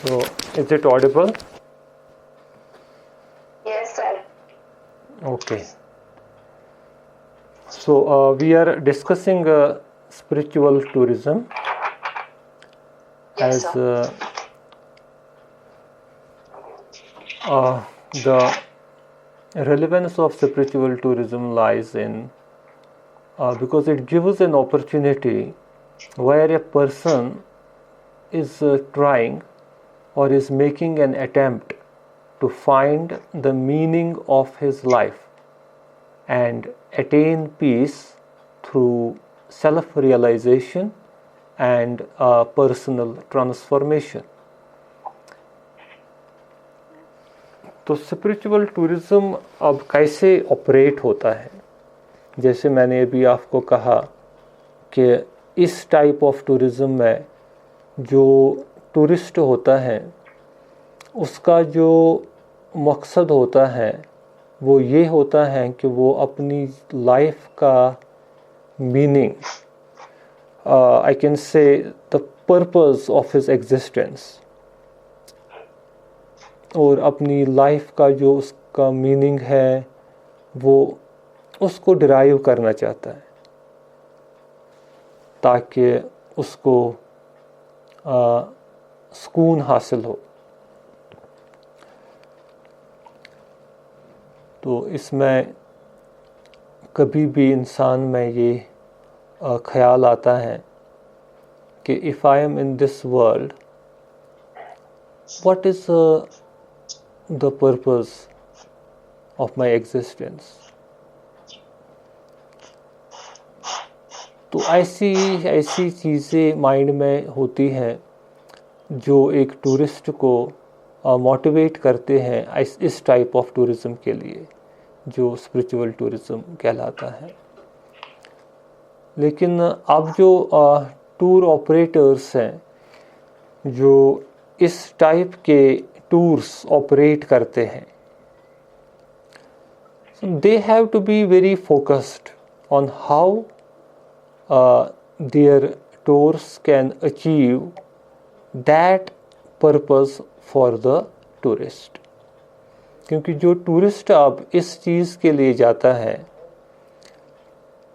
So, is it audible? Yes, sir. Okay. So, we are discussing spiritual tourism Yes, as sir. The relevance of spiritual tourism lies in because it gives an opportunity where a person is trying or is making an attempt to find the meaning of his life and attain peace through self-realization and personal transformation. तो spiritual tourism अब कैसे operate होता है? जैसे मैंने अभी आपको कहा कि इस टाइप ऑफ टूरिज्म में जो टूरिस्ट होता है उसका जो मकसद होता है वो ये होता है कि वो अपनी लाइफ का meaning, I can say the purpose of his existence, और अपनी लाइफ का जो उसका मीनिंग है वो उसको डिराइव करना चाहता है ताकि उसको सुकून हासिल हो। तो इसमें कभी भी इंसान में ये ख्याल आता है कि if I am in this world, what is the purpose of my existence? तो ऐसी चीज़ें माइंड में होती हैं जो एक टूरिस्ट को मोटिवेट करते हैं इस टाइप ऑफ टूरिज़म के लिए जो स्पिरिचुअल टूरिज़म कहलाता है। लेकिन अब जो टूर ऑपरेटर्स हैं जो इस टाइप के टूर्स ऑपरेट करते हैं, they have to be very focused on how their tours can achieve that purpose for the tourist। क्योंकि जो टूरिस्ट अब इस चीज़ के लिए जाता है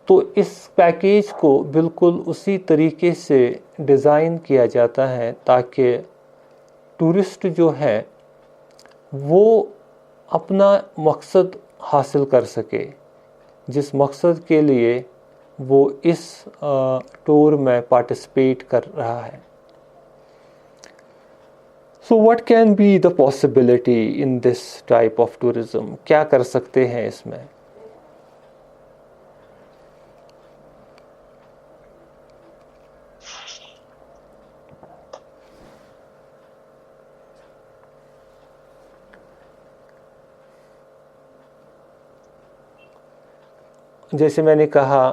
तो इस पैकेज को बिल्कुल उसी तरीके से डिज़ाइन किया जाता है ताकि टूरिस्ट जो है वो अपना मकसद हासिल कर सके, जिस मकसद के लिए वो इस टूर में पार्टिसिपेट कर रहा है। So what can be the possibility in this type of tourism? क्या कर सकते हैं इसमें? जैसे मैंने कहा,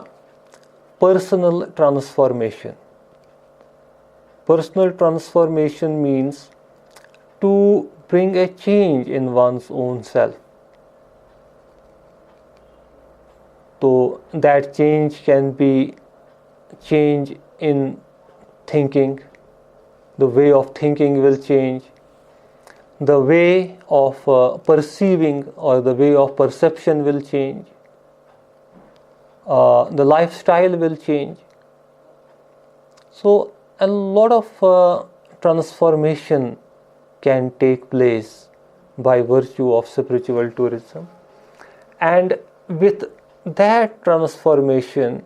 personal transformation. Personal transformation means to bring a change in one's own self. तो that change can be change in thinking, the way of thinking will change, the way of perceiving or the way of perception will change, the lifestyle will change. So a lot of transformation can take place by virtue of spiritual tourism, and with that transformation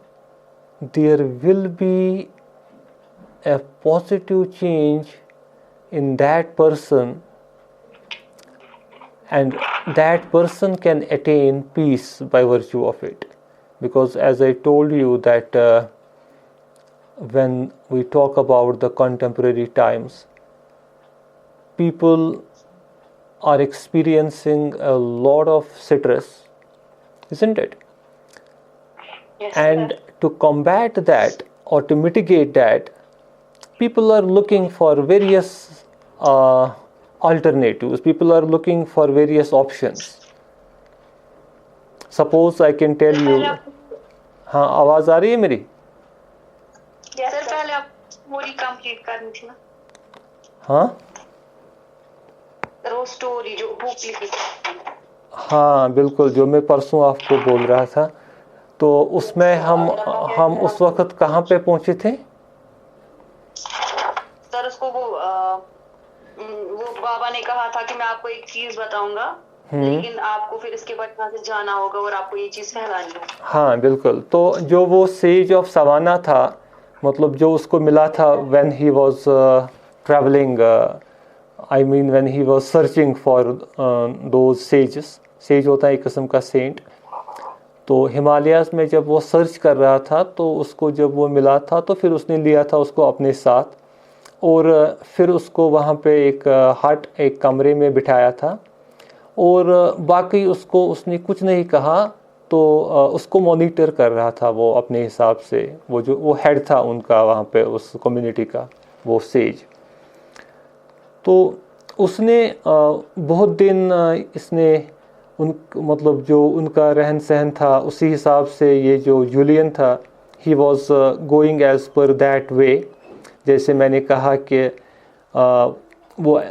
there will be a positive change in that person, and that person can attain peace by virtue of it. Because as I told you that when we talk about the contemporary times, people are experiencing a lot of stress, isn't it? Yes, And sir. to combat that or to mitigate that, people are looking for various alternatives. People are looking for various options. Suppose I can tell you, हाँ आवाज़ आ रही है मेरी? Yes, sir, पहले आप पूरी complete करनी थी ना। हाँ सर वो स्टोरी जो बुक लिखी थी। हाँ बिल्कुल, जो मैं परसों आपको बोल रहा था, तो उसमें हम उस वक्त कहाँ पे पहुंचे थे? सर उसको वो बाबा ने कहा था कि मैं आपको एक चीज बताऊंगा, लेकिन आपको फिर इसके बाद यहाँ से जाना होगा और आपको ये चीज फैलानी होगी। हाँ बिल्कुल, तो जो वो सेज ऑफ सवाना था, मतलब जो उसको मिला था when he was travelling, I mean when he was searching for those sages. Says होता है एक किस्म का सेंट। तो हिमालयाज़ में जब वो सर्च कर रहा था तो उसको जब वो मिला था तो फिर उसने लिया था उसको अपने साथ, और फिर उसको वहाँ पे एक हट, एक कमरे में बिठाया था, और बाकी उसको उसने कुछ नहीं कहा। तो उसको मॉनिटर कर रहा था वो अपने हिसाब से, वो हेड था उनका वहाँ पे उस कम्युनिटी का, वो सेज। तो उसने बहुत दिन इसने उन मतलब जो उनका रहन सहन था उसी हिसाब से ये जो जूलियन था, he was going as per that way. जैसे मैंने कहा कि वो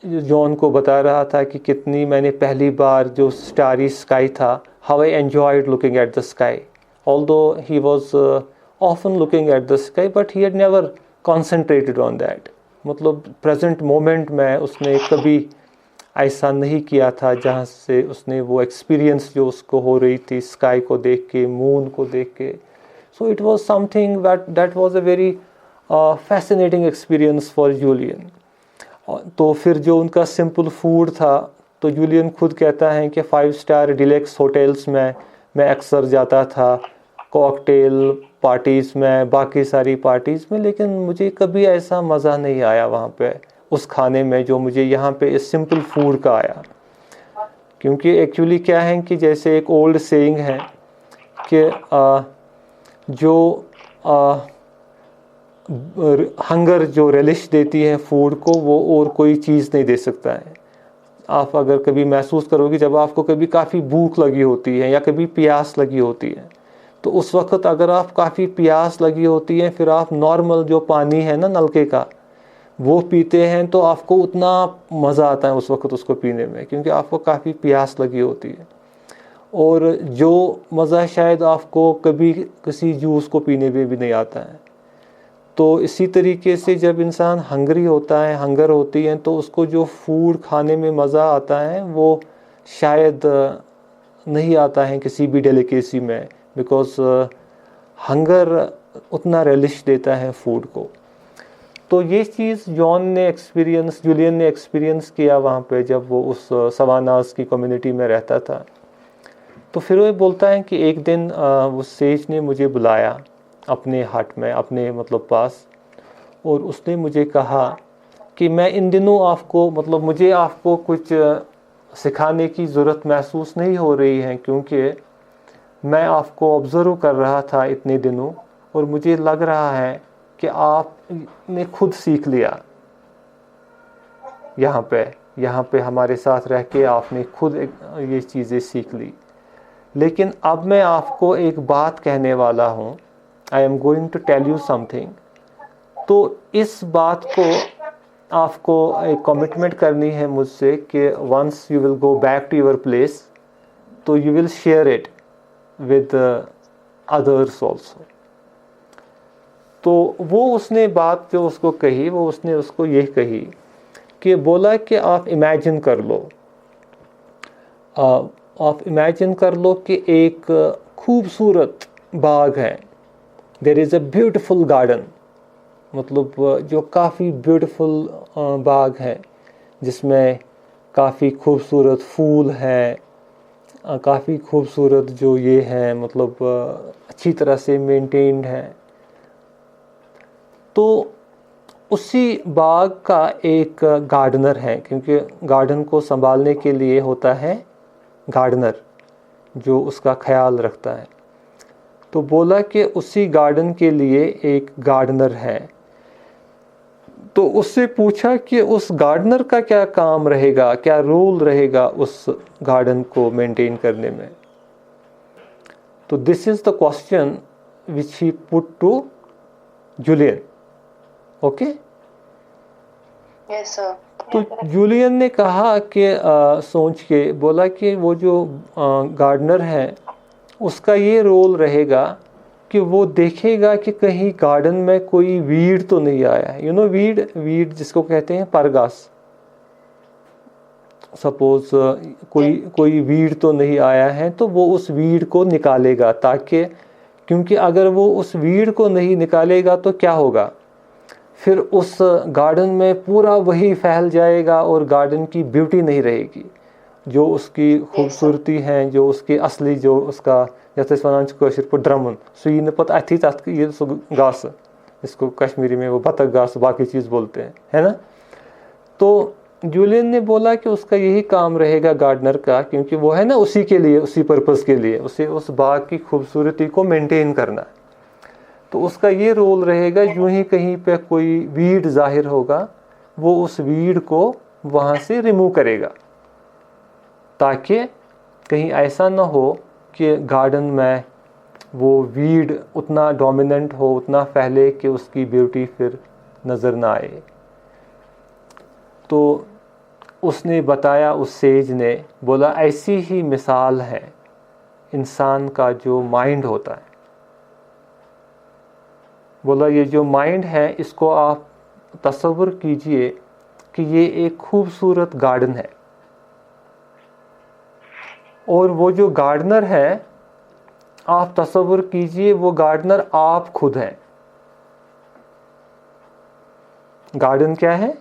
जॉन को बता रहा था कि कितनी मैंने पहली बार जो स्टारी स्काई था, how I enjoyed looking at the sky, although he was often looking at the sky but he had never concentrated on that. मतलब प्रेजेंट मोमेंट में उसने कभी ऐसा नहीं किया था जहाँ से उसने वो एक्सपीरियंस जो उसको हो रही थी स्काई को देख के, मून को देख के। So it was something that was a very fascinating experience for Julian. तो फिर जो उनका सिंपल फूड था, तो जूलियन खुद कहता है कि 5 स्टार डिलेक्स होटल्स में मैं अक्सर जाता था, कॉकटेल पार्टीज़ में, बाकी सारी पार्टीज़ में, लेकिन मुझे कभी ऐसा मज़ा नहीं आया वहाँ पे उस खाने में जो मुझे यहाँ पे इस सिंपल फूड का आया। क्योंकि एक्चुअली क्या है कि जैसे एक ओल्ड सेइंग है कि जो हंगर जो रिलिश देती है फूड को, वो और कोई चीज़ नहीं दे सकता है। आप अगर कभी महसूस करोगे जब आपको कभी काफ़ी भूख लगी होती है या कभी प्यास लगी होती है, तो उस वक्त अगर आप काफ़ी प्यास लगी होती है, फिर आप नॉर्मल जो पानी है ना नलके का वो पीते हैं, तो आपको उतना मज़ा आता है उस वक्त उसको पीने में, क्योंकि आपको काफ़ी प्यास लगी होती है। और जो मज़ा शायद आपको कभी किसी जूस को पीने में भी नहीं आता है। तो इसी तरीके से जब इंसान हंग्री होता है, हंगर होती है, तो उसको जो फूड खाने में मज़ा आता है वो शायद नहीं आता है किसी भी डेलिकेसी में, बिकॉज हंगर उतना रिलिश देता है फूड को। तो ये चीज़ जूलियन ने एक्सपीरियंस किया वहाँ पे जब वो उस सवानास की कम्युनिटी में रहता था। तो फिर वो बोलता है कि एक दिन वो सेज ने मुझे बुलाया अपने हट में, अपने मतलब पास, और उसने मुझे कहा कि मैं इन दिनों आपको मतलब मुझे आपको कुछ सिखाने की ज़रूरत महसूस नहीं हो रही है, क्योंकि मैं आपको ऑब्ज़र्व कर रहा था इतने दिनों, और मुझे लग रहा है कि आपने खुद सीख लिया यहाँ पे हमारे साथ रह के आपने खुद ये चीज़ें सीख ली। लेकिन अब मैं आपको एक बात कहने वाला हूँ, I am going to tell you something. तो इस बात को आपको एक कमिटमेंट करनी है मुझसे कि once you will go back to your place, तो you will share it with others also. तो वो उसने बात जो उसको कही, वो उसने उसको ये कही कि बोला कि आप इमेजिन कर लो, आप इमेजिन कर लो कि एक खूबसूरत बाग है, there is a beautiful garden, मतलब जो काफ़ी ब्यूटीफुल बाग है जिसमें काफ़ी खूबसूरत फूल हैं, काफ़ी खूबसूरत जो ये हैं, मतलब अच्छी तरह से मेंटेन्ड है। तो उसी बाग का एक गार्डनर है, क्योंकि गार्डन को संभालने के लिए होता है गार्डनर जो उसका ख्याल रखता है। तो बोला कि उसी गार्डन के लिए एक गार्डनर है। तो उससे पूछा कि उस गार्डनर का क्या काम रहेगा, क्या रोल रहेगा उस गार्डन को मेंटेन करने में। तो this is the question which he put to Julian. Okay, yes sir. तो जूलियन ने कहा कि सोच के बोला कि वो जो गार्डनर है उसका ये रोल रहेगा कि वो देखेगा कि कहीं गार्डन में कोई वीड तो नहीं आया है। वीड वीड जिसको कहते हैं परगास। सपोज कोई वीड तो नहीं आया है तो वो उस वीड को निकालेगा, ताकि क्योंकि अगर वो उस वीड को नहीं निकालेगा तो क्या होगा, फिर उस गार्डन में पूरा वही फैल जाएगा और गार्डन की ब्यूटी नहीं रहेगी, जो उसकी खूबसूरती है, जो उसकी असली जो उसका जैसे ड्रमन सुई पत अथी तथ ये घास, इसको कश्मीरी में वो बतख घास बाकी चीज़ बोलते हैं, है ना। तो जूलियन ने बोला कि उसका यही काम रहेगा गार्डनर का, क्योंकि वो है ना उसी के लिए, उसी पर्पस के लिए, उसे उस बाग की खूबसूरती को मेंटेन करना। तो उसका ये रोल रहेगा, यूं ही कहीं पे कोई वीड जाहिर होगा वो उस वीड को वहाँ से रिमूव करेगा, ताकि कहीं ऐसा ना हो कि गार्डन में वो वीड उतना डोमिनेंट हो, उतना फैले कि उसकी ब्यूटी फिर नज़र ना आए। तो उसने बताया, उस सेज ने बोला ऐसी ही मिसाल है इंसान का जो माइंड होता है। बोला ये जो माइंड है इसको आप तसव्वुर कीजिए कि ये एक खूबसूरत गार्डन है, और वो जो गार्डनर है आप तसव्वुर कीजिए वो गार्डनर आप खुद हैं। गार्डन क्या है?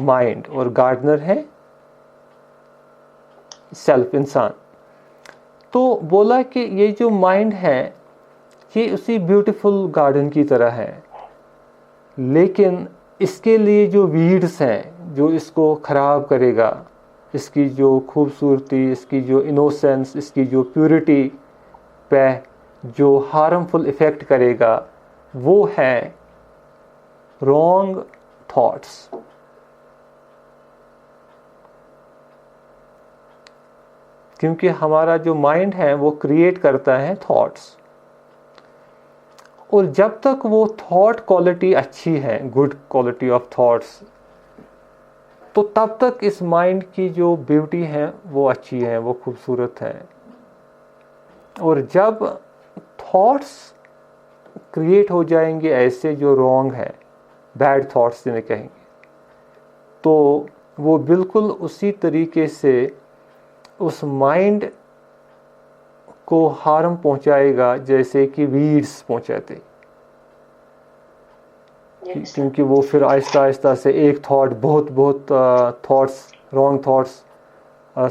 माइंड। और गार्डनर है सेल्फ, इंसान। तो बोला कि ये जो माइंड है ये उसी ब्यूटीफुल गार्डन की तरह है, लेकिन इसके लिए जो वीड्स हैं जो इसको ख़राब करेगा, इसकी जो खूबसूरती, इसकी जो इनोसेंस, इसकी जो प्योरिटी पे जो हार्मफुल इफ़ेक्ट करेगा, वो है रॉन्ग थॉट्स। क्योंकि हमारा जो माइंड है वो क्रिएट करता है थॉट्स, और जब तक वो थॉट क्वालिटी अच्छी है, गुड क्वालिटी ऑफ थॉट्स, तो तब तक इस माइंड की जो ब्यूटी है वो अच्छी है, वो खूबसूरत है। और जब थॉट्स क्रिएट हो जाएंगे ऐसे जो रॉन्ग है, बैड थॉट्स जिन्हें कहेंगे, तो वो बिल्कुल उसी तरीके से उस माइंड को हार्म पहुंचाएगा जैसे कि वीड्स पहुंचाते। क्योंकि वो फिर आहिस्ता आहिस्ता से एक थॉट बहुत थॉट्स, रॉन्ग थॉट्स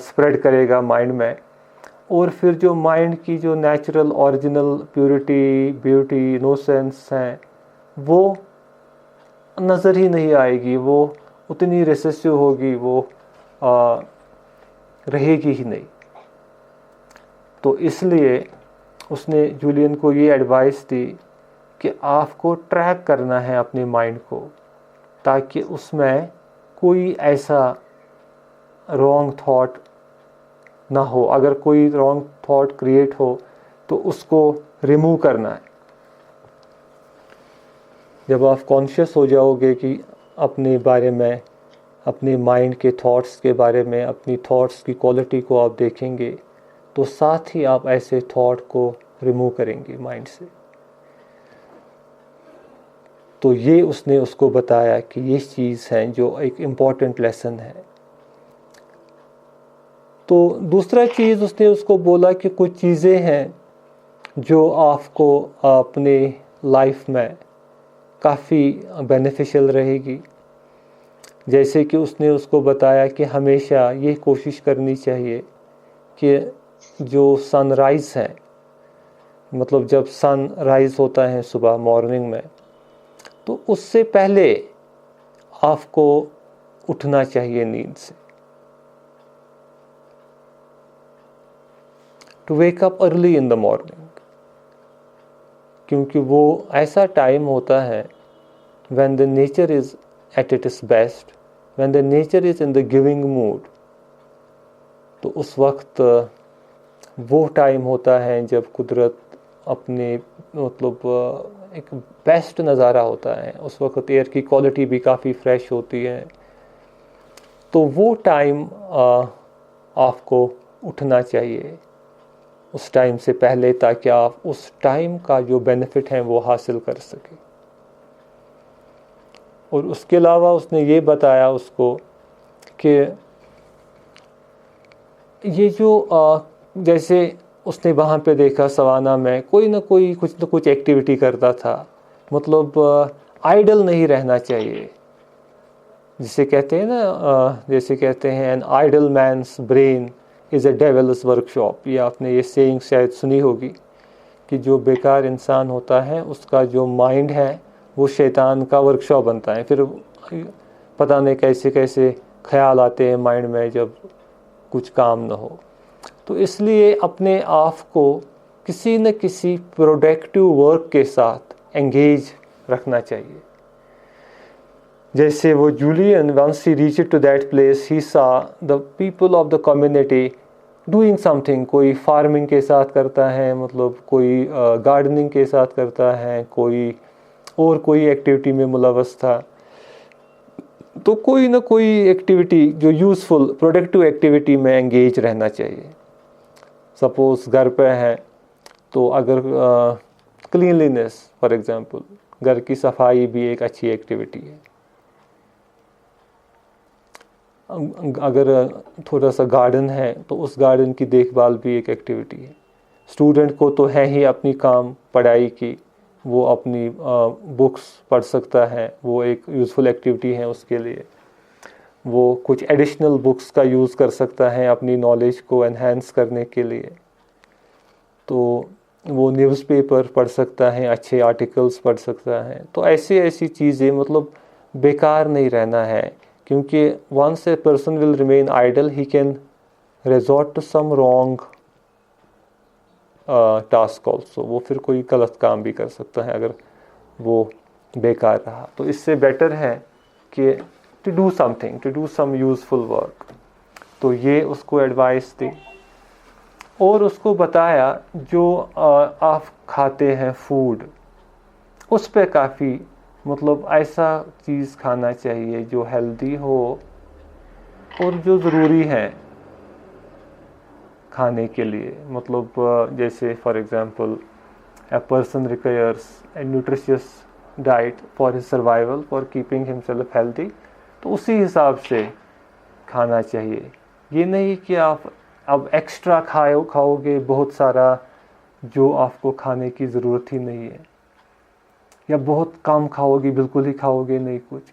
स्प्रेड करेगा माइंड में, और फिर जो माइंड की जो natural original purity, beauty, innocence है वो नज़र ही नहीं आएगी, वो उतनी रिसेसिव होगी, वो रहेगी ही नहीं। तो इसलिए उसने जूलियन को ये एडवाइस दी कि आपको ट्रैक करना है अपने माइंड को, ताकि उसमें कोई ऐसा रॉन्ग थॉट ना हो। अगर कोई रॉन्ग थॉट क्रिएट हो तो उसको रिमूव करना है। जब आप कॉन्शियस हो जाओगे कि अपने बारे में, अपने माइंड के थॉट्स के बारे में, अपनी थॉट्स की क्वालिटी को आप देखेंगे, तो साथ ही आप ऐसे थॉट को रिमूव करेंगे माइंड से। तो ये उसने उसको बताया कि ये चीज़ है जो एक इम्पॉर्टेंट लेसन है। तो दूसरा चीज़ उसने उसको बोला कि कुछ चीज़ें हैं जो आपको अपने लाइफ में काफ़ी बेनिफिशियल रहेगी। जैसे कि उसने उसको बताया कि हमेशा ये कोशिश करनी चाहिए कि जो सनराइज़ है, मतलब जब सन राइज़ होता है सुबह मॉर्निंग में, तो उससे पहले आपको उठना चाहिए नींद से। To wake up early in the morning, क्योंकि वो ऐसा टाइम होता है when the nature is at its best, when the nature is in the giving mood। तो उस वक्त वो टाइम होता है जब कुदरत अपने मतलब एक बेस्ट नज़ारा होता है, उस वक्त एयर की क्वालिटी भी काफ़ी फ्रेश होती है। तो वो टाइम आपको उठना चाहिए उस टाइम से पहले, ताकि आप उस टाइम का जो बेनिफिट है वो हासिल कर सकें। और उसके अलावा उसने ये बताया उसको कि ये जो जैसे उसने वहाँ पे देखा सवाना में कोई ना कोई कुछ ना कुछ एक्टिविटी करता था, मतलब आइडल नहीं रहना चाहिए। जिसे कहते हैं ना, जैसे कहते हैं an idle man's brain is a devil's workshop. ये आपने ये सेइंग शायद सुनी होगी कि जो बेकार इंसान होता है उसका जो माइंड है वो शैतान का वर्कशॉप बनता है। फिर पता नहीं कैसे कैसे ख्याल आते हैं माइंड में जब कुछ काम ना हो। तो इसलिए अपने आप को किसी न किसी प्रोडक्टिव वर्क के साथ एंगेज रखना चाहिए। जैसे वो Julian, once he reached to that place, he saw the people of the community doing something। कोई फार्मिंग के साथ करता है, मतलब कोई गार्डनिंग के साथ करता है, कोई एक्टिविटी में मुलव्वस था। तो कोई ना कोई एक्टिविटी जो यूज़फुल प्रोडक्टिव एक्टिविटी में एंगेज रहना चाहिए। सपोज़ घर पे है तो अगर क्लीनलीनेस फॉर एग्ज़ाम्पल, घर की सफाई भी एक अच्छी एक्टिविटी है। अगर थोड़ा सा गार्डन है तो उस गार्डन की देखभाल भी एक एक्टिविटी है। स्टूडेंट को तो है ही अपनी काम पढ़ाई की, वो अपनी बुक्स पढ़ सकता है, वो एक यूज़फुल एक्टिविटी है उसके लिए। वो कुछ एडिशनल बुक्स का यूज़ कर सकता है अपनी नॉलेज को एनहांस करने के लिए। तो वो न्यूज़पेपर पढ़ सकता है, अच्छे आर्टिकल्स पढ़ सकता है। तो ऐसी चीज़ें, मतलब बेकार नहीं रहना है, क्योंकि once a person will remain idle, he can resort to some wrong task also. वो फिर कोई गलत काम भी कर सकता है अगर वो बेकार रहा। तो इससे बेटर है कि to do something, to do some useful work. तो ये उसको एडवाइस दी और उसको बताया जो आप खाते हैं फूड, उस पे काफ़ी, मतलब ऐसा चीज़ खाना चाहिए जो हेल्दी हो और जो ज़रूरी है खाने के लिए। मतलब जैसे for example a person requires a nutritious diet for his survival, for keeping himself healthy, तो उसी हिसाब से खाना चाहिए। ये नहीं कि आप अब एक्स्ट्रा खाओगे बहुत सारा जो आपको खाने की ज़रूरत ही नहीं है, या बहुत कम खाओगे, बिल्कुल ही खाओगे नहीं कुछ।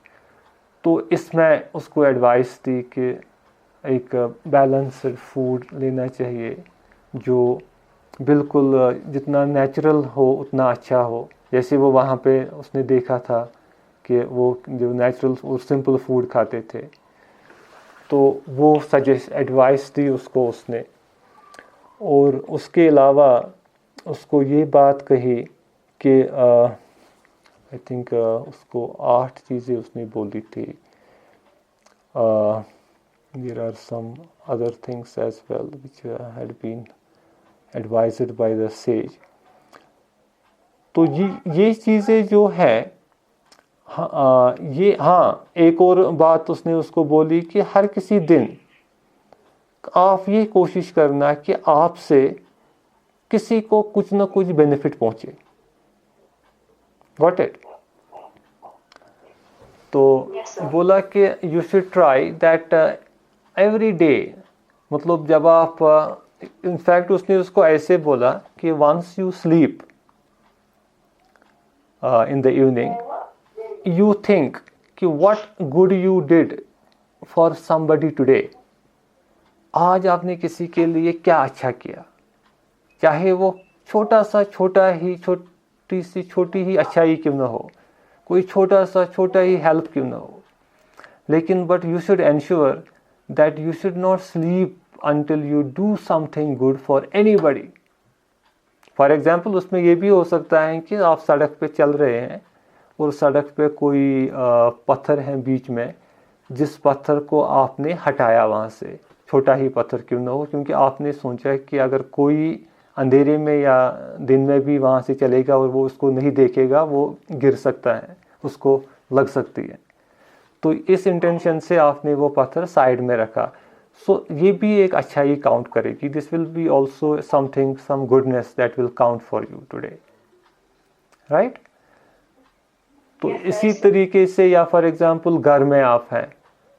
तो इसमें उसको एडवाइस दी कि एक बैलेंस्ड फूड लेना चाहिए जो बिल्कुल जितना नेचुरल हो उतना अच्छा हो। जैसे वो वहाँ पे उसने देखा था कि वो जो नेचुरल और सिंपल फूड खाते थे, तो वो एडवाइस दी उसको उसने। और उसके अलावा उसको ये बात कही कि आई थिंक उसको 8 चीज़ें उसने बोली थी। There are some other things as well which had been advised by the sage। तो ये चीज़ें जो है, एक और बात उसने उसको बोली कि हर किसी दिन आप ये कोशिश करना कि आपसे किसी को कुछ ना कुछ बेनिफिट पहुंचे। Got it? तो बोला कि you should try that every day, मतलब जब आप इनफैक्ट उसने उसको ऐसे बोला कि once you sleep in the evening you think कि what good you did for somebody today. आज आपने किसी के लिए क्या अच्छा किया, चाहे वो छोटी ही अच्छाई क्यों ना हो, कोई छोटा ही हेल्प क्यों ना हो, लेकिन but you should ensure that you should not sleep until you do something good for anybody। For example, उसमें ये भी हो सकता है कि आप सड़क पे चल रहे हैं और सड़क पे कोई पत्थर है बीच में, जिस पत्थर को आपने हटाया वहाँ से, छोटा ही पत्थर क्यों ना हो, क्योंकि आपने सोचा कि अगर कोई अंधेरे में या दिन में भी वहाँ से चलेगा और वो उसको नहीं देखेगा, वो गिर सकता है, उसको लग सकती है। तो इस इंटेंशन से आपने वो पत्थर साइड में रखा। सो ये भी एक अच्छाई काउंट करेगी। This will be also something, some goodness that will count for you today, right. तो इसी तरीके से, या फॉर एग्जांपल घर में आप हैं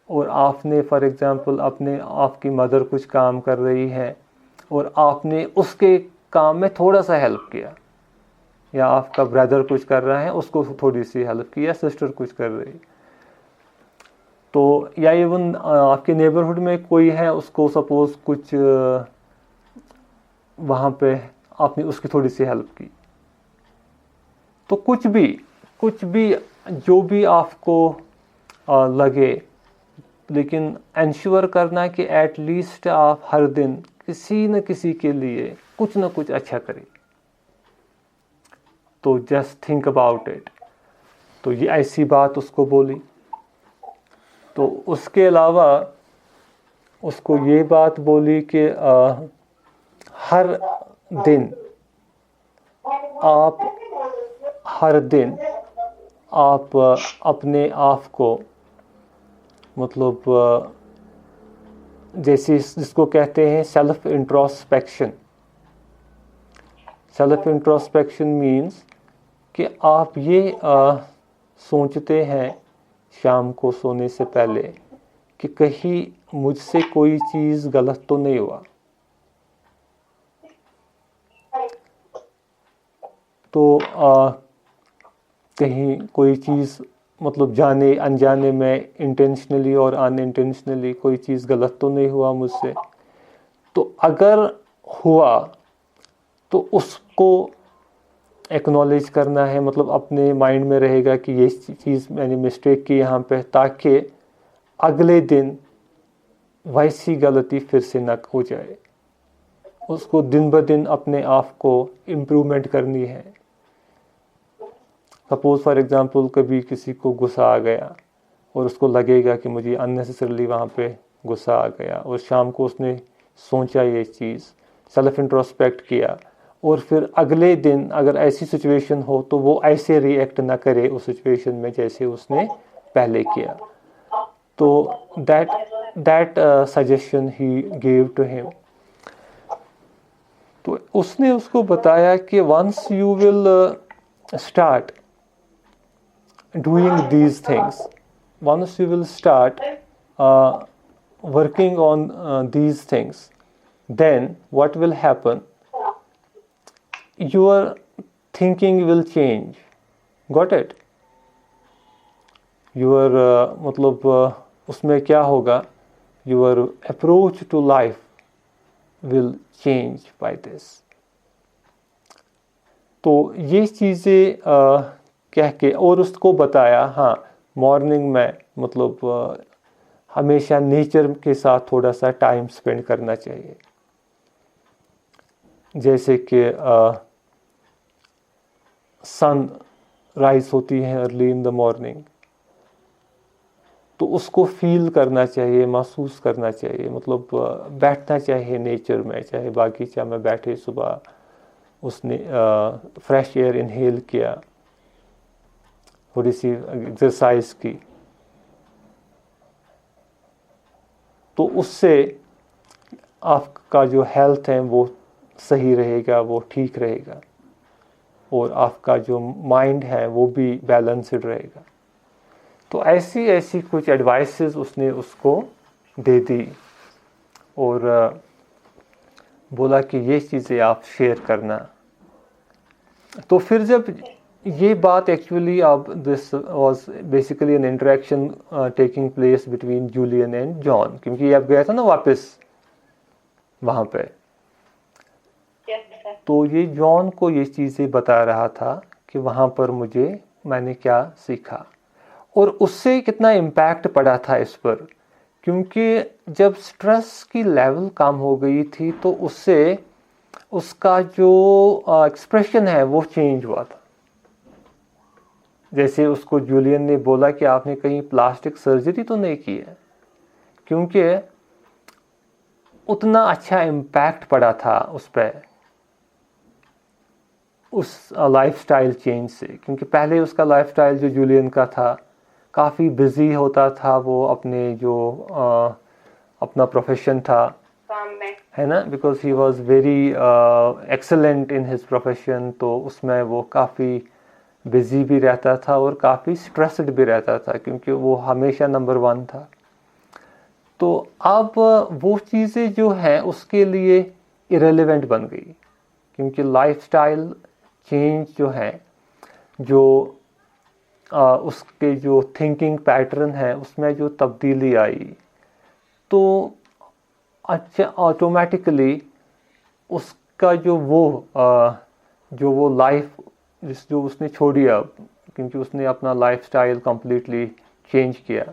और आपने फॉर एग्जांपल अपने आपकी मदर कुछ काम कर रही है और आपने उसके काम में थोड़ा सा हेल्प किया, या आपका ब्रदर कुछ कर रहा है उसको थोड़ी सी हेल्प की, या सिस्टर कुछ कर रही, तो या इवन आपके नेबरहुड में कोई है, उसको सपोज कुछ वहाँ पे आपने उसकी थोड़ी सी हेल्प की, तो कुछ भी जो भी आपको लगे, लेकिन इंश्योर करना कि एटलीस्ट आप हर दिन किसी न किसी के लिए कुछ न कुछ अच्छा करें। तो जस्ट थिंक अबाउट इट। तो ये ऐसी बात उसको बोली। तो उसके अलावा उसको ये बात बोली कि हर दिन आप अपने आप को, मतलब जैसे जिसको कहते हैं self introspection. Self introspection means कि आप ये सोचते हैं शाम को सोने से पहले कि कहीं मुझसे कोई चीज़ गलत तो नहीं हुआ। तो कहीं कोई चीज़, मतलब जाने अनजाने में, इंटेंशनली और अनइंटेंशनली कोई चीज़ गलत तो नहीं हुआ मुझसे। तो अगर हुआ तो उसको एक्नॉलेज करना है, मतलब अपने माइंड में रहेगा कि ये चीज़ मैंने मिस्टेक की यहाँ पे, ताकि अगले दिन वैसी गलती फिर से न हो जाए। उसको दिन ब दिन अपने आप को इम्प्रूवमेंट करनी है। सपोज फॉर एग्जांपल कभी किसी को गुस्सा आ गया और उसको लगेगा कि मुझे अननेसेसरली वहाँ पे गुस्सा आ गया, और शाम को उसने सोचा ये चीज़, सेल्फ इंट्रोस्पेक्ट किया, और फिर अगले दिन अगर ऐसी सिचुएशन हो तो वो ऐसे रिएक्ट ना करे उस सिचुएशन में जैसे उसने पहले किया। तो that suggestion he gave to him. तो उसने उसको बताया कि once you will start doing these things, once you will start working on these things, then what will happen, your thinking will change. Got it? Your मतलब उसमें क्या होगा, your approach to life will change by this. तो ये चीज़ें कह के और उसको बताया, हाँ मॉर्निंग में मतलब हमेशा नेचर के साथ थोड़ा सा टाइम स्पेंड करना चाहिए। जैसे कि सन राइज होती है अर्ली इन द मॉर्निंग, तो उसको फील करना चाहिए, महसूस करना चाहिए, मतलब बैठना चाहिए नेचर में, चाहे बागीचा में बैठे सुबह, उसने फ्रेश एयर इनहेल किया, थोड़ी सी एक्सरसाइज की, तो उससे आपका जो हेल्थ है वो सही रहेगा, वो ठीक रहेगा, और आपका जो माइंड है वो भी बैलेंस्ड रहेगा। तो ऐसी कुछ एडवाइसेस उसने उसको दे दी और बोला कि ये चीज़ें आप शेयर करना। तो फिर जब ये बात एक्चुअली अब this was basically an interaction taking place between Julian and John, क्योंकि अब गया था ना वापस वहाँ पे। तो ये जॉन को ये चीज़ें बता रहा था कि वहाँ पर मैंने क्या सीखा और उससे कितना इम्पैक्ट पड़ा था इस पर, क्योंकि जब स्ट्रेस की लेवल कम हो गई थी तो उससे उसका जो एक्सप्रेशन है वो चेंज हुआ था। जैसे उसको जूलियन ने बोला कि आपने कहीं प्लास्टिक सर्जरी तो नहीं की है, क्योंकि उतना अच्छा इम्पैक्ट पड़ा था उस पर उस लाइफस्टाइल चेंज से, क्योंकि पहले उसका लाइफस्टाइल जो जूलियन का था काफ़ी बिजी होता था, वो अपने जो अपना प्रोफेशन था, काम में, है ना, because he was very excellent in his profession, तो उसमें वो काफ़ी बिजी भी रहता था और काफ़ी स्ट्रेस्ड भी रहता था, क्योंकि वो हमेशा नंबर 1 था। तो अब वो चीज़ें जो हैं उसके लिए इरेलीवेंट बन गई, क्योंकि लाइफस्टाइल चेंज जो है, जो उसके जो थिंकिंग पैटर्न है उसमें जो तब्दीली आई, तो अच्छा ऑटोमेटिकली उसका जो वो लाइफ जो उसने छोड़ी अब, क्योंकि उसने अपना लाइफस्टाइल कंप्लीटली चेंज किया,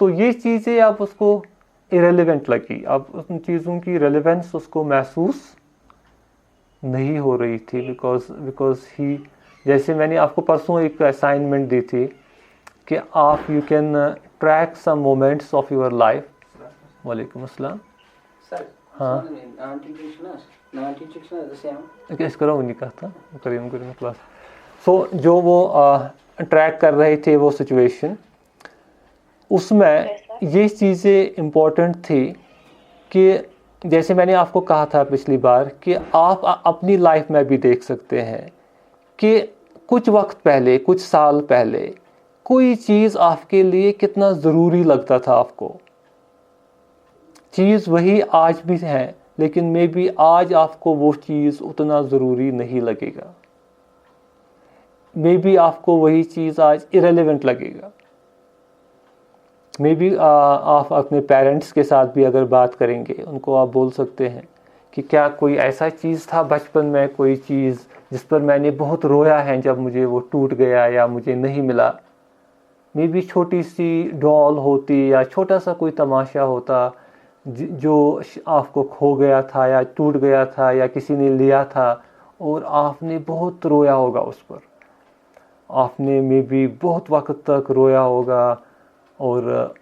तो ये चीज़ें अब उसको इरेलीवेंट लगी। अब उन चीज़ों की रेलेवेंस उसको महसूस नहीं हो रही थी, बिकॉज ही, जैसे मैंने आपको परसों एक असाइनमेंट दी थी कि आप you can track some moments of your life. वालेकुम अस्सलाम सर। हाँ इस करो नहीं कहा था करीम क्लास। सो जो वो ट्रैक कर रहे थे वो सिचुएशन, उसमें ये चीज़ें इम्पोर्टेंट थी कि जैसे मैंने आपको कहा था पिछली बार कि आप अपनी लाइफ में भी देख सकते हैं कि कुछ वक्त पहले, कुछ साल पहले कोई चीज़ आपके लिए कितना ज़रूरी लगता था आपको, चीज़ वही आज भी है, लेकिन मे बी आज आपको वो चीज़ उतना ज़रूरी नहीं लगेगा, मे बी आपको वही चीज़ आज इरेलीवेंट लगेगा। मे बी आप अपने पेरेंट्स के साथ भी अगर बात करेंगे, उनको आप बोल सकते हैं कि क्या कोई ऐसा चीज़ था बचपन में, कोई चीज़ जिस पर मैंने बहुत रोया है जब मुझे वो टूट गया या मुझे नहीं मिला। मे बी छोटी सी डॉल होती या छोटा सा कोई तमाशा होता जो आपको खो गया था या टूट गया था या किसी ने लिया था और आपने बहुत रोया होगा उस पर, आपने मे बी बहुत वक्त तक रोया होगा। और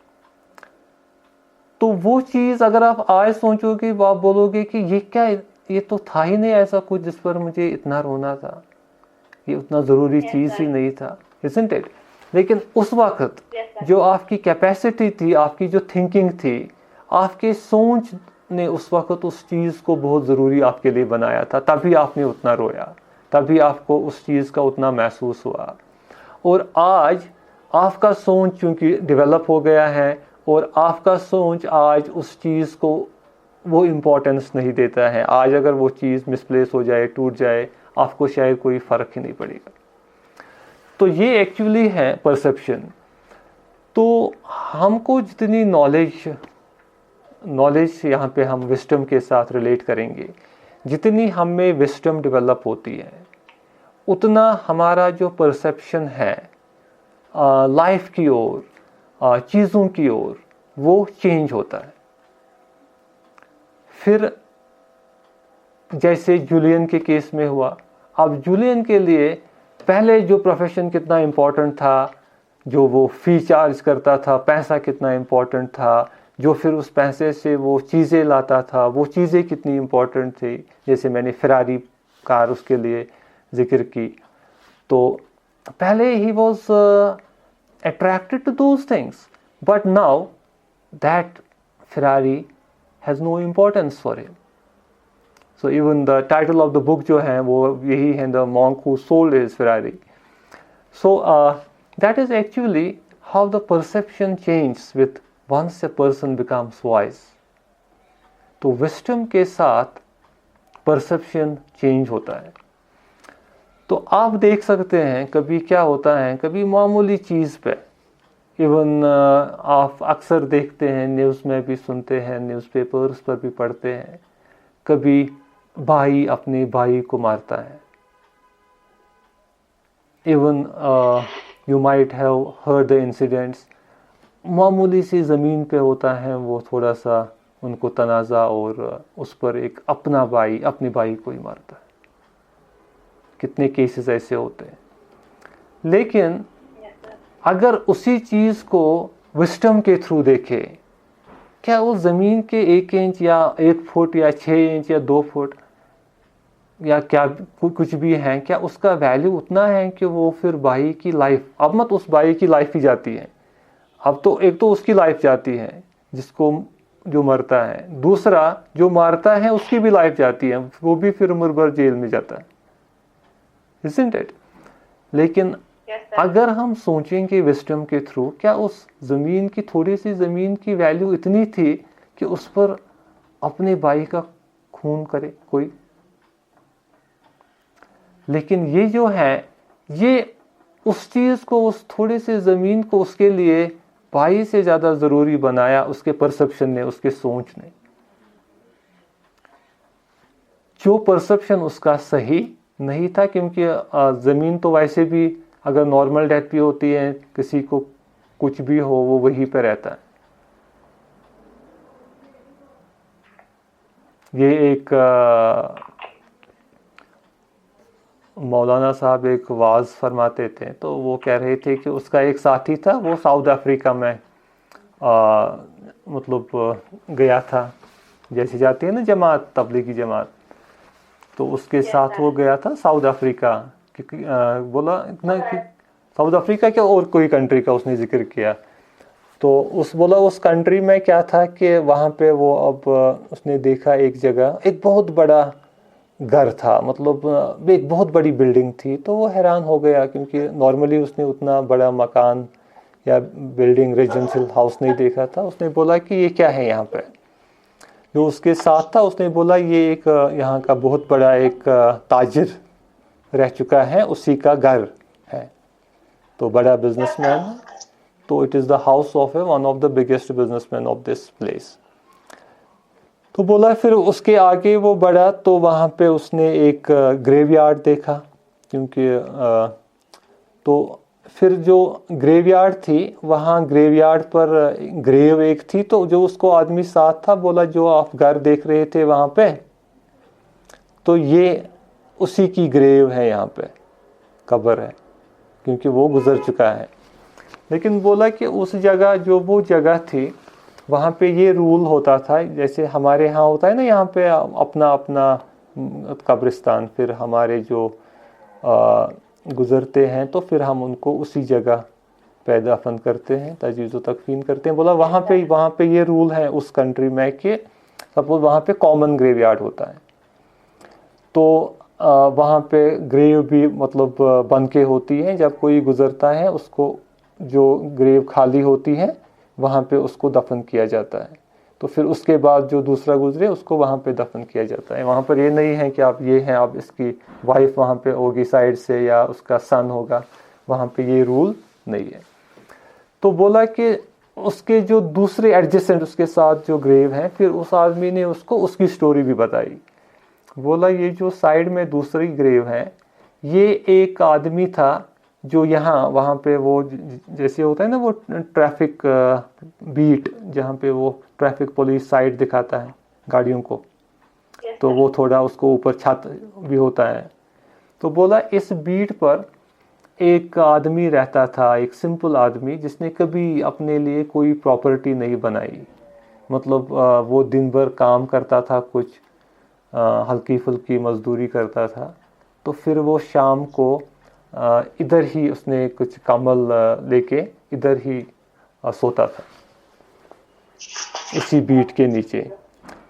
तो वो चीज़ अगर आप आज सोचोगे, आप बोलोगे कि ये क्या, ये तो था ही नहीं ऐसा कुछ जिस पर मुझे इतना रोना था, ये उतना ज़रूरी चीज़ ही नहीं था, isn't it? लेकिन उस वक्त जो आपकी कैपेसिटी थी, आपकी जो थिंकिंग थी, आपके सोच ने उस वक्त उस चीज़ को बहुत ज़रूरी आपके लिए बनाया था, तभी आपने उतना रोया, तभी आपको उस चीज़ का उतना महसूस हुआ। और आज आपका सोच चूँकि डेवलप हो गया है और आपका सोच आज उस चीज़ को वो इम्पोर्टेंस नहीं देता है। आज अगर वो चीज़ मिसप्लेस हो जाए, टूट जाए, आपको शायद कोई फ़र्क ही नहीं पड़ेगा। तो ये एक्चुअली है परसेप्शन। तो हमको जितनी नॉलेज यहाँ पे हम विस्डम के साथ रिलेट करेंगे, जितनी हम में विस्डम डेवलप होती है, उतना हमारा जो परसेप्शन है लाइफ की ओर, चीज़ों की ओर, वो चेंज होता है। फिर जैसे जूलियन के केस में हुआ, अब जूलियन के लिए पहले जो प्रोफेशन कितना इम्पोर्टेंट था, जो वो फ़ी चार्ज करता था, पैसा कितना इम्पोर्टेंट था, जो फिर उस पैसे से वो चीज़ें लाता था, वो चीज़ें कितनी इम्पोर्टेंट थी। जैसे मैंने फेरारी कार उसके लिए जिक्र की, तो पहले he was attracted to those things, but now that Ferrari has no importance for him. So even the title of the book जो है वो यही है, The Monk Who Sold His Ferrari. So that is actually how the perception changes with once a person becomes wise. तो wisdom के साथ perception change होता है। तो आप देख सकते हैं कभी क्या होता है, कभी मामूली चीज़ पे, इवन आप अक्सर देखते हैं, न्यूज़ में भी सुनते हैं, न्यूज़पेपर्स पर भी पढ़ते हैं, कभी भाई अपने भाई को मारता है। Even you might have heard the incidents, मामूली सी ज़मीन पे होता है, वो थोड़ा सा उनको तनाज़ा और उस पर एक अपना भाई अपने भाई को ही मारता है। कितने केसेस ऐसे होते हैं। लेकिन अगर उसी चीज़ को विस्डम के थ्रू देखे, क्या वो ज़मीन के 1 इंच या 1 फुट या 6 इंच या 2 फुट, या क्या कुछ भी है, क्या उसका वैल्यू उतना है कि वो फिर भाई की लाइफ, अब मत उस भाई की लाइफ ही जाती है, अब तो एक तो उसकी लाइफ जाती है जिसको जो मरता है, दूसरा जो मारता है उसकी भी लाइफ जाती है, वो भी फिर उम्र भर जेल में जाता है, isn't it? लेकिन अगर हम सोचेंगे विस्डम के थ्रू, क्या उस ज़मीन की, थोड़ी सी ज़मीन की वैल्यू इतनी थी कि उस पर अपने भाई का खून करे कोई? लेकिन ये जो है, ये उस चीज़ को, उस थोड़ी सी ज़मीन को उसके लिए भाई से ज़्यादा ज़रूरी बनाया उसके परसेप्शन ने, उसके सोच ने। जो परसेप्शन उसका सही नहीं था, क्योंकि ज़मीन तो वैसे भी अगर नॉर्मल डेथ भी होती है, किसी को कुछ भी हो, वो वहीं पे रहता है। ये एक मौलाना साहब एक वाज फरमाते थे, तो वो कह रहे थे कि उसका एक साथी था, वो साउथ अफ्रीका में मतलब गया था, जैसे जाती है ना जमात, तबलीगी जमात, तो उसके साथ वो गया था साउथ अफ्रीका, क्योंकि बोला इतना कि साउथ अफ्रीका क्या और कोई कंट्री का उसने जिक्र किया, तो बोला उस कंट्री में क्या था कि वहाँ पे वो, अब उसने देखा एक जगह एक बहुत बड़ा घर था, मतलब एक बहुत बड़ी बिल्डिंग थी, तो वो हैरान हो गया, क्योंकि नॉर्मली उसने उतना बड़ा मकान या बिल्डिंग, रेजिडेंशियल हाउस नहीं देखा था। उसने बोला कि ये क्या है यहाँ पे? जो उसके साथ था उसने बोला ये एक यहाँ का बहुत बड़ा एक ताजिर रह चुका है, उसी का घर है, तो बड़ा बिजनेसमैन है, तो it is the house of one of the biggest businessman of this place. तो बोला फिर उसके आगे वो बढ़ा, तो वहाँ पे उसने एक ग्रेवयार्ड देखा, क्योंकि तो फिर जो ग्रेवयार्ड थी, वहाँ ग्रेवयार्ड पर ग्रेव एक थी, तो जो उसको आदमी साथ था बोला जो आप घर देख रहे थे वहाँ पे, तो ये उसी की ग्रेव है, यहाँ पे कब्र है, क्योंकि वो गुजर चुका है। लेकिन बोला कि उस जगह, जो वो जगह थी, वहाँ पे ये रूल होता था, जैसे हमारे यहाँ होता है ना, यहाँ पे अपना अपना कब्रिस्तान, फिर हमारे जो गुज़रते हैं तो फिर हम उनको उसी जगह पे दफन करते हैं, तजीज़ व तकफीन करते हैं। बोला वहाँ पे ये रूल है उस कंट्री में कि सपोज वहाँ पे कॉमन ग्रेवयार्ड होता है, तो वहाँ पे ग्रेव भी मतलब बन के होती है, जब कोई गुज़रता है उसको, जो ग्रेव खाली होती है वहाँ पे उसको दफन किया जाता है, तो फिर उसके बाद जो दूसरा गुजरे उसको वहाँ पे दफन किया जाता है। वहाँ पर ये नहीं है कि आप ये हैं, आप इसकी वाइफ वहाँ पे होगी साइड से या उसका सन होगा, वहाँ पे ये रूल नहीं है। तो बोला कि उसके जो दूसरे एडजेसेंट उसके साथ जो ग्रेव हैं, फिर उस आदमी ने उसको उसकी स्टोरी भी बताई। बोला ये जो साइड में दूसरी ग्रेव है, ये एक आदमी था जो यहाँ वहाँ पे वो जैसे होता है ना वो ट्रैफिक बीट, जहाँ पे वो ट्रैफिक पुलिस साइड दिखाता है गाड़ियों को, तो वो थोड़ा उसको ऊपर छत भी होता है। तो बोला इस बीट पर एक आदमी रहता था, एक सिंपल आदमी, जिसने कभी अपने लिए कोई प्रॉपर्टी नहीं बनाई, मतलब वो दिन भर काम करता था, कुछ हल्की फुल्की मजदूरी करता था, तो फिर वो शाम को इधर ही उसने कुछ कम्बल लेके इधर ही सोता था, इसी बीट के नीचे।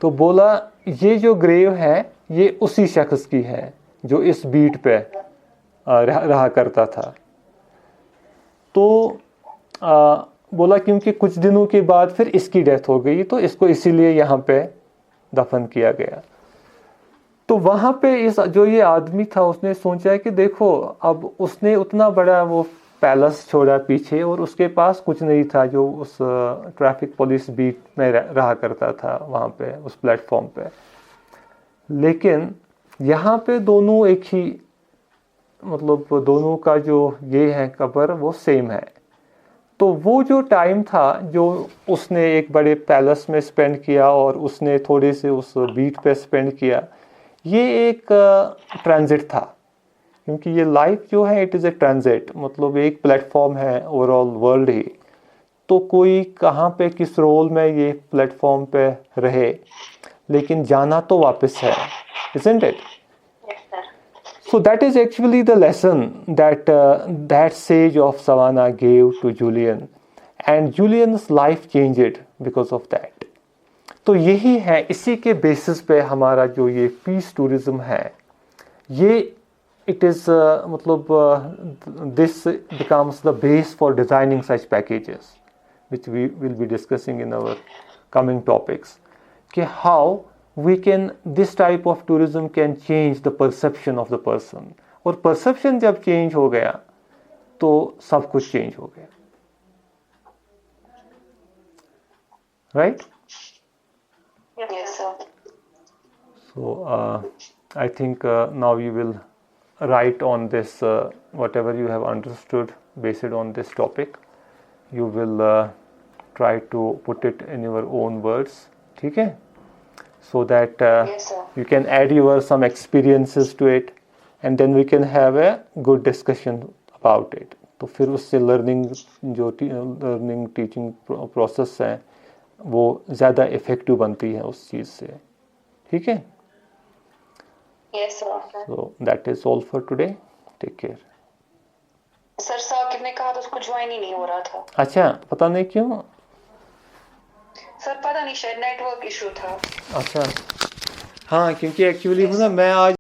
तो बोला ये जो ग्रेव है ये उसी शख्स की है जो इस बीट पे रहा करता था। तो बोला क्योंकि कुछ दिनों के बाद फिर इसकी डेथ हो गई, तो इसको इसीलिए यहाँ पे दफन किया गया। तो वहाँ पे इस जो ये आदमी था उसने सोचा कि देखो, अब उसने उतना बड़ा वो पैलेस छोड़ा पीछे और उसके पास कुछ नहीं था, जो उस ट्रैफिक पुलिस बीट में रहा करता था वहाँ पे उस प्लेटफॉर्म पे। लेकिन यहाँ पे दोनों एक ही, मतलब दोनों का जो ये है कब्र वो सेम है। तो वो जो टाइम था जो उसने एक बड़े पैलेस में स्पेंड किया और उसने थोड़े से उस बीट पे स्पेंड किया, ये एक ट्रांजिट था, क्योंकि ये लाइफ जो है इट इज़ ए ट्रांजिट, मतलब एक प्लेटफॉर्म है ओवरऑल वर्ल्ड ही। तो कोई कहाँ पे किस रोल में ये प्लेटफॉर्म पे रहे, लेकिन जाना तो वापस है, isn't it? So that is actually the lesson that that sage of Savannah gave to Julian, and Julian's life changed because of that. तो यही है, इसी के बेसिस पे हमारा जो ये पीस टूरिज्म है, ये it is this becomes the base for designing such packages, which we will be discussing in our coming topics. कि how we can, this type of tourism can change the perception of the person, और perception जब change हो गया तो सब कुछ change हो गया, right? Yes, sir. So I think now you will write on this whatever you have understood based on this topic. You will try to put it in your own words, ठीक है? So that Yes, sir. you can add your some experiences to it, and then we can have a good discussion about it. तो फिर उससे learning teaching process है वो ज़्यादा effective बनती है उस चीज़ से, ठीक है? Yes, sir. So that is all for today. Take care. Sir Saqib ने कहा तो उसको ज्वाइन ही नहीं हो रहा था। अच्छा, पता नहीं क्यों? सर पता नहीं, शायद नेटवर्क इशू था। अच्छा, हाँ, क्योंकि एक्चुअली मैं आज